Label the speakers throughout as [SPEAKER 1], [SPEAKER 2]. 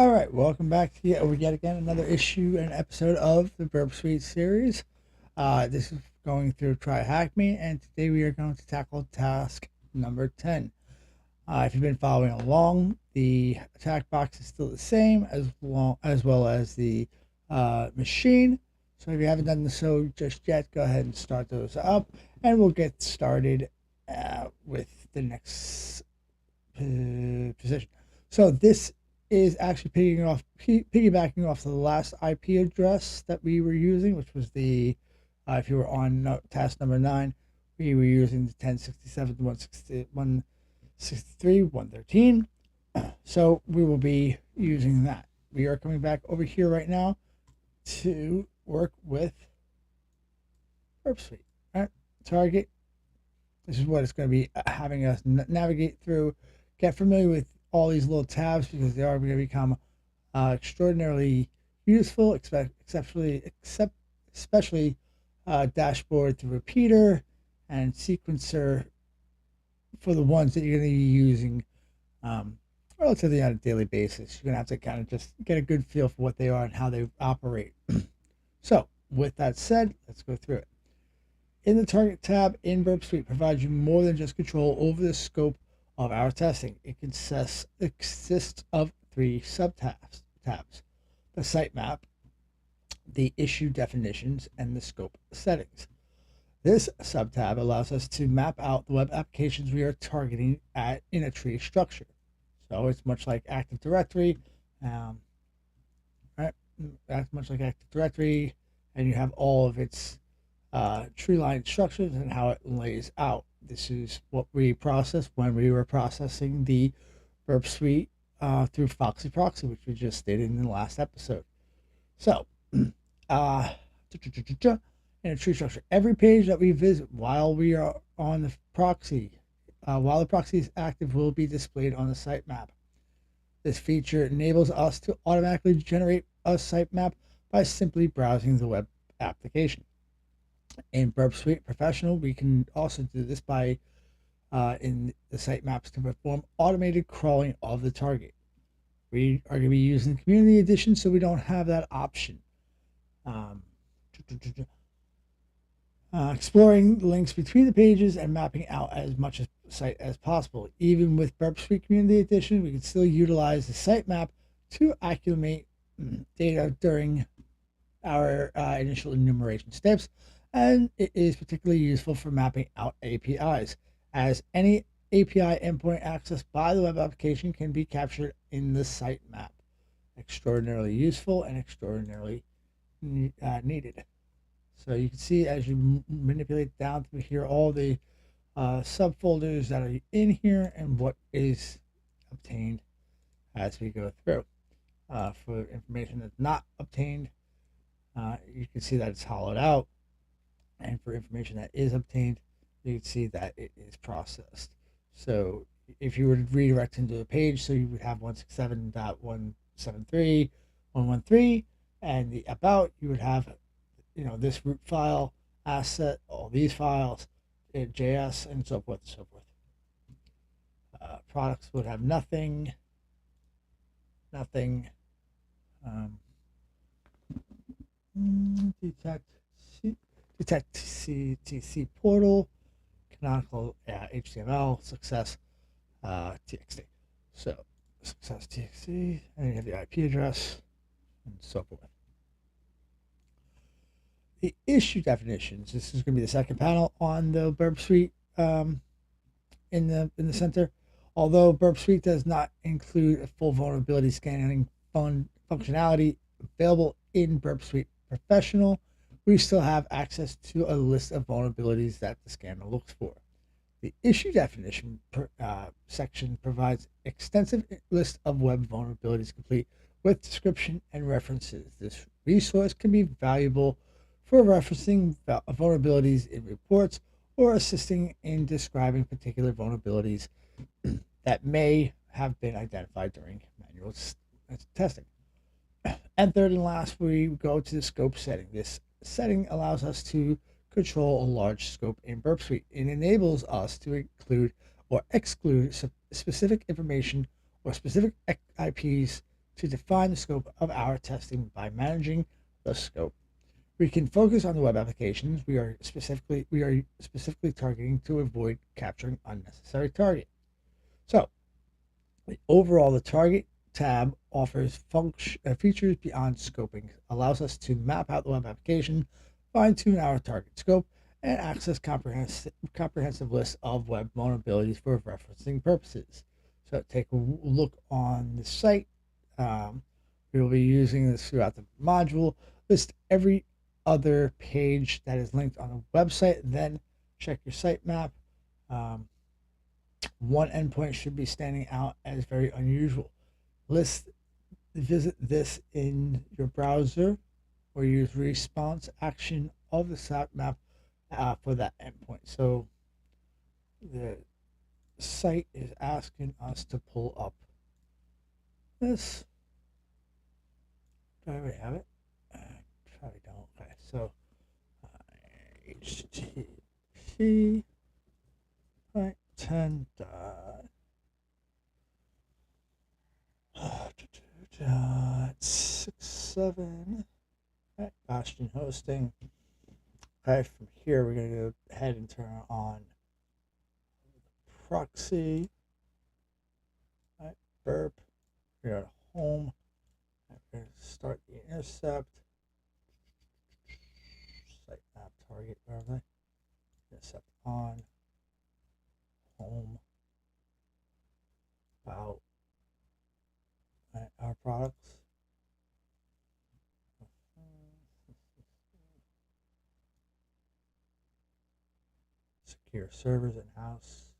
[SPEAKER 1] All right, welcome back to yet again another issue and episode of the BurpSuite series. This is going through Tryhackme, and today we are going to tackle task number 10. If you've been following along, the attack box is still the same as well as the machine. So if you haven't done so just yet, go ahead and start those up, and we'll get started with the next position. So this is actually piggybacking off the last IP address that we were using, which was the if you were on task number 9, we were using the 1067.163.113. So we will be using that. We are coming back over here right now to work with BurpSuite. All right, target. This is what it's going to be having us navigate through. Get familiar with all these little tabs because they are going to become extraordinarily useful, especially dashboard to repeater and sequencer for the ones that you're going to be using relatively on a daily basis. You're going to have to kind of just get a good feel for what they are and how they operate. So with that said, let's go through it. In the Target tab in BurpSuite provides you more than just control over the scope of our testing. It consists of 3 subtabs: the sitemap, the issue definitions, and the scope settings. This subtab allows us to map out the web applications we are targeting in a tree structure. So it's much like Active Directory, right? That's much like Active Directory, and you have all of its tree line instructions and how it lays out. This is what we processed when we were processing the BurpSuite through Foxy Proxy, which we just did in the last episode. So, in a tree structure, every page that we visit while we are on the proxy, while the proxy is active, will be displayed on the sitemap. This feature enables us to automatically generate a sitemap by simply browsing the web application. In BurpSuite Professional, we can also do this by in the sitemaps to perform automated crawling of the target. We are going to be using Community Edition, so we don't have that option. Exploring links between the pages and mapping out as much of the site as possible. Even with BurpSuite Community Edition, we can still utilize the sitemap to accumulate data during our initial enumeration steps, and it is particularly useful for mapping out APIs, as any API endpoint accessed by the web application can be captured in the sitemap. Extraordinarily useful and extraordinarily needed. So you can see as you manipulate down through here all the subfolders that are in here and what is obtained as we go through. For information that's not obtained, you can see that it's hollowed out, and for information that is obtained, you can see that it is processed. So if you were to redirect into a page, so you would have 167.173.113, and the about, you would have, this root file, asset, all these files, JS, and so forth and so forth. Products would have nothing. Detect CTC portal, canonical HTML, success TXT. So success TXT, and you have the IP address and so forth. The issue definitions. This is going to be the second panel on the BurpSuite in the center. Although BurpSuite does not include a full vulnerability scanning functionality available in BurpSuite Professional, we still have access to a list of vulnerabilities that the scanner looks for. The issue definition section provides extensive list of web vulnerabilities complete with description and references. This resource can be valuable for referencing vulnerabilities in reports or assisting in describing particular vulnerabilities that may have been identified during manual testing. And third and last, we go to the scope setting. This setting allows us to control a large scope in BurpSuite. It enables us to include or exclude specific information or specific IPs to define the scope of our testing by managing the scope. We can focus on the web applications we are specifically targeting to avoid capturing unnecessary target. So, overall, the target tab offers features beyond scoping, allows us to map out the web application, fine-tune our target scope, and access comprehensive list of web vulnerabilities for referencing purposes. So take a look on the site. We will be using this throughout the module. List every other page that is linked on a website, then check your sitemap. One endpoint should be standing out as very unusual. Visit this in your browser or use response action of the sitemap for that endpoint. So the site is asking us to pull up this. Do I already have it? I probably don't. Okay, so HTTP 10.67. Right, Bastion hosting. Okay, from here we're going to go ahead and turn on proxy. Right, burp. We're at home. Right, we're going to start the intercept. Sitemap target, wherever. Intercept on. Home. About. Right, our products. Secure servers in-house.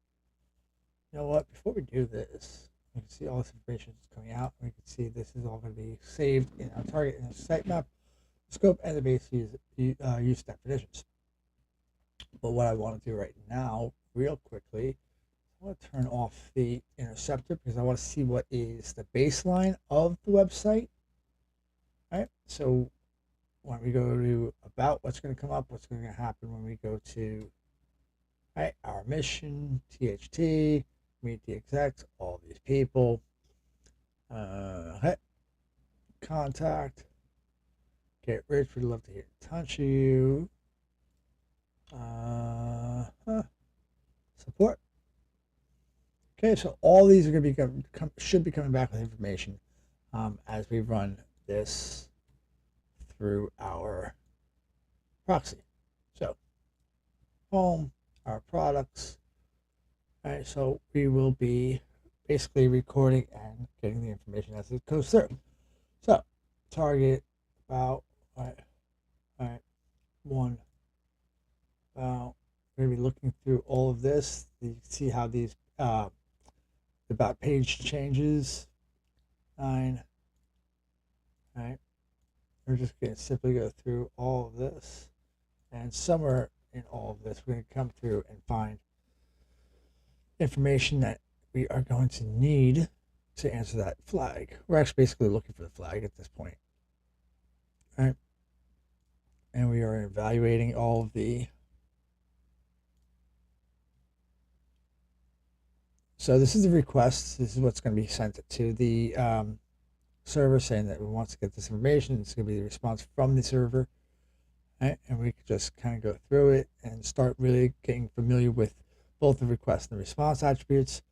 [SPEAKER 1] You know what? Before we do this, we can see all this information is coming out. We can see this is all going to be saved in our target and sitemap scope and the base use definitions. But what I want to do right now, real quickly, I want to turn off the interceptor because I want to see what is the baseline of the website. All right. So when we go to about, what's going to come up, what's going to happen when we go to our mission, THT, meet the execs, all these people, contact, get rich, we'd love to hear touch you, support. Okay, so all these are going to be should be coming back with information as we run this through our proxy. So home, our products. All right, so we will be basically recording and getting the information as it goes through. So target about one about. We're going to be looking through all of this. You can see how these about page changes. 9. All right, we're just going to simply go through all of this, and somewhere in all of this, we're going to come through and find information that we are going to need to answer that flag. We're actually basically looking for the flag at this point. All right. And we are evaluating all of the. So this is the request. This is what's going to be sent to the server saying that we want to get this information. It's going to be the response from the server. Right? And we could just kind of go through it and start really getting familiar with both the request and the response attributes,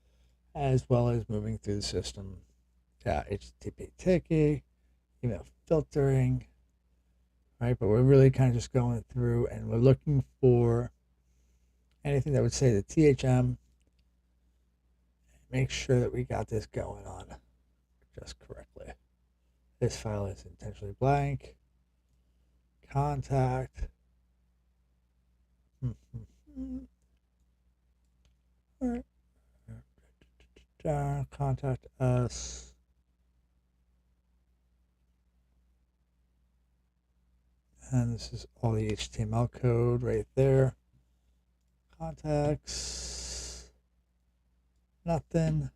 [SPEAKER 1] as well as moving through the system. HTTP ticket, email filtering, right? But we're really kind of just going through and we're looking for anything that would say the THM. Make sure that we got this going on just correctly. This file is intentionally blank. Contact. All right. Contact us. And this is all the HTML code right there. Contacts. Nothing.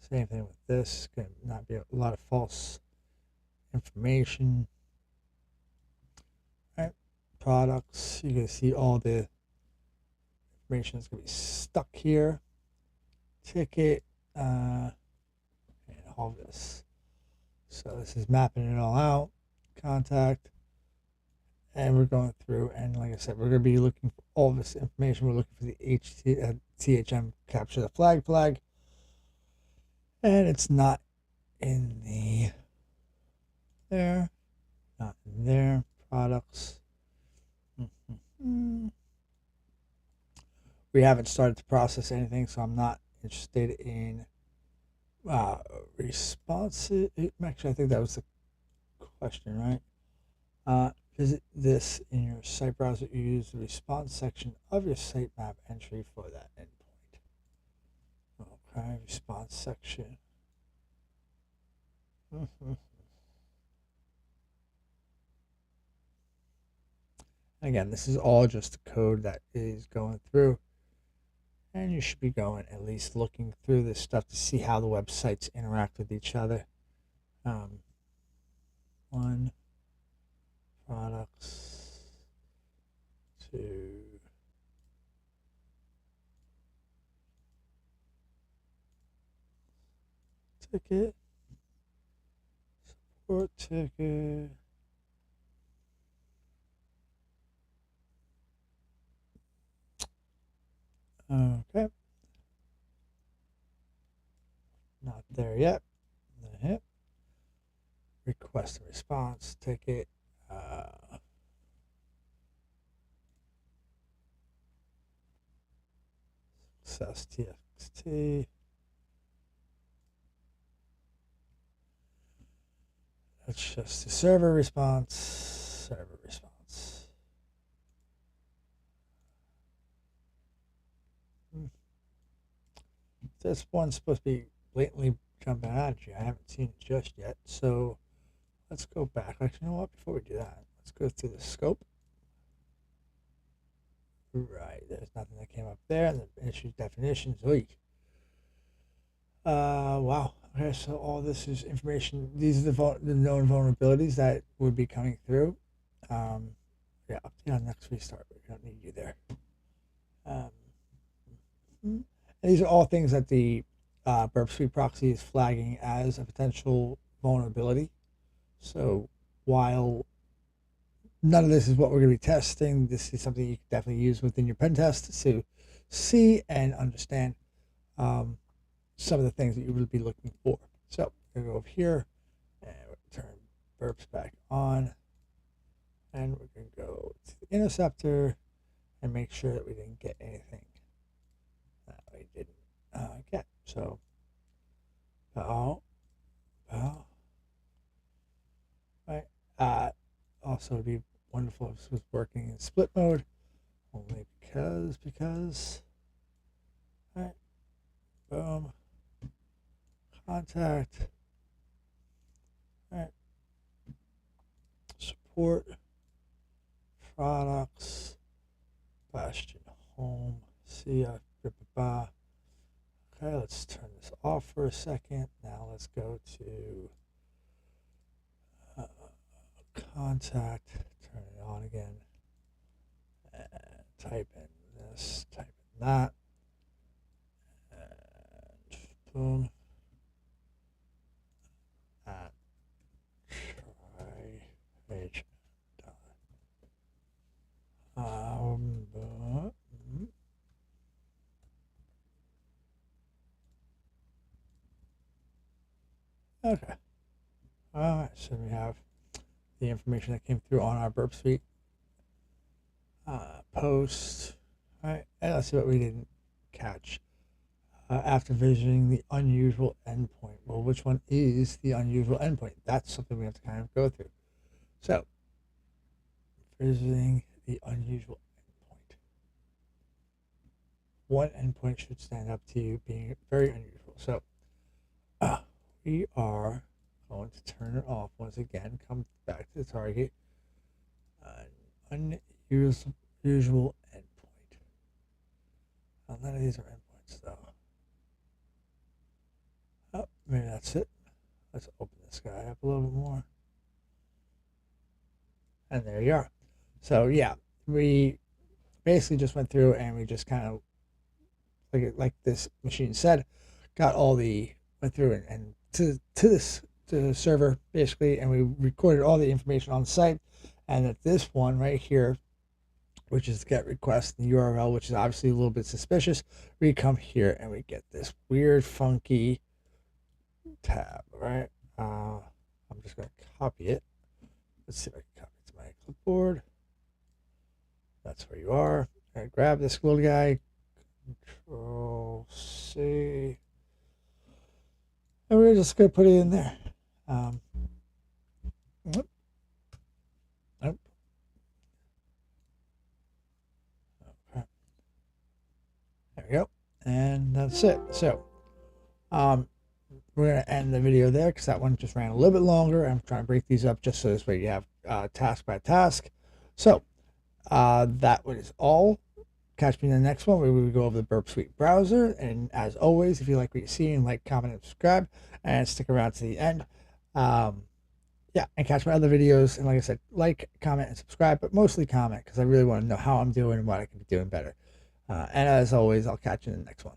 [SPEAKER 1] Same thing with this. Going to not be a lot of false information. All right. Products. You're going to see all the information that's going to be stuck here. Ticket. And all this. So this is mapping it all out, contact, and we're going through, and like I said, we're going to be looking for all this information. We're looking for the THM capture the flag, and it's not in the there, not in there, products. We haven't started to process anything, so I'm not interested in responsive. Actually, I think that was the question, right? Visit this in your site browser. You use the response section of your sitemap entry for that endpoint. Okay, response section. Again, this is all just the code that is going through, and you should be going at least looking through this stuff to see how the websites interact with each other. One, products, two, ticket, support ticket. Okay. Not there yet. Hit. Request a response ticket. Success txt. That's just the server response. Server response. This one's supposed to be blatantly jumping out at you. I haven't seen it just yet. So let's go back. Actually, you know what? Before we do that, let's go through the scope. Right, there's nothing that came up there. And the issue definitions. Oy. Wow. Okay, so all this is information. These are the known vulnerabilities that would be coming through. Yeah, update on next restart. We don't need you there. And these are all things that the BurpSuite proxy is flagging as a potential vulnerability. So while none of this is what we're going to be testing, this is something you can definitely use within your pen test to see and understand some of the things that you will be looking for. So we're going to go over here and turn burps back on, and we're going to go to the interceptor and make sure that we didn't get anything that we didn't get. So right. Also it'd be wonderful if this was working in split mode, only because all right, boom, contact, all right, support, products, bastion home, see okay, let's turn this off for a second. Now let's go to contact, turn it on again, and type in this, type in that, and boom, at Tryhackme. Okay. All right, so we have the information that came through on our BurpSuite post. All right, and let's see what we didn't catch after visiting the unusual endpoint. Well, which one is the unusual endpoint? That's something we have to kind of go through. So, visiting the unusual endpoint. One endpoint should stand up to you being very unusual. So, we are going to turn it off once again. Come back to the target. Unusual endpoint. Well, none of these are endpoints though. Oh, maybe that's it. Let's open this guy up a little bit more. And there you are. So yeah, we basically just went through and we just kind of, like this machine said, got all the, went through and to this server basically, and we recorded all the information on the site. And that this one right here, which is get request, the URL, which is obviously a little bit suspicious, we come here and we get this weird funky tab, right? I'm just going to copy it. Let's see if I can copy it to my clipboard. That's where you are. I grab this little guy, Control C, and we're just going to put it in there. Nope. Nope. Okay. There we go. And that's it. So, we're going to end the video there because that one just ran a little bit longer. I'm trying to break these up just so this way you have task by task. So, that was all. Catch me in the next one where we go over the BurpSuite browser. And as always, if you like what you see, like, comment, and subscribe, and stick around to the end. Yeah, and catch my other videos. And like I said, like, comment, and subscribe, but mostly comment because I really want to know how I'm doing and what I can be doing better. And as always, I'll catch you in the next one.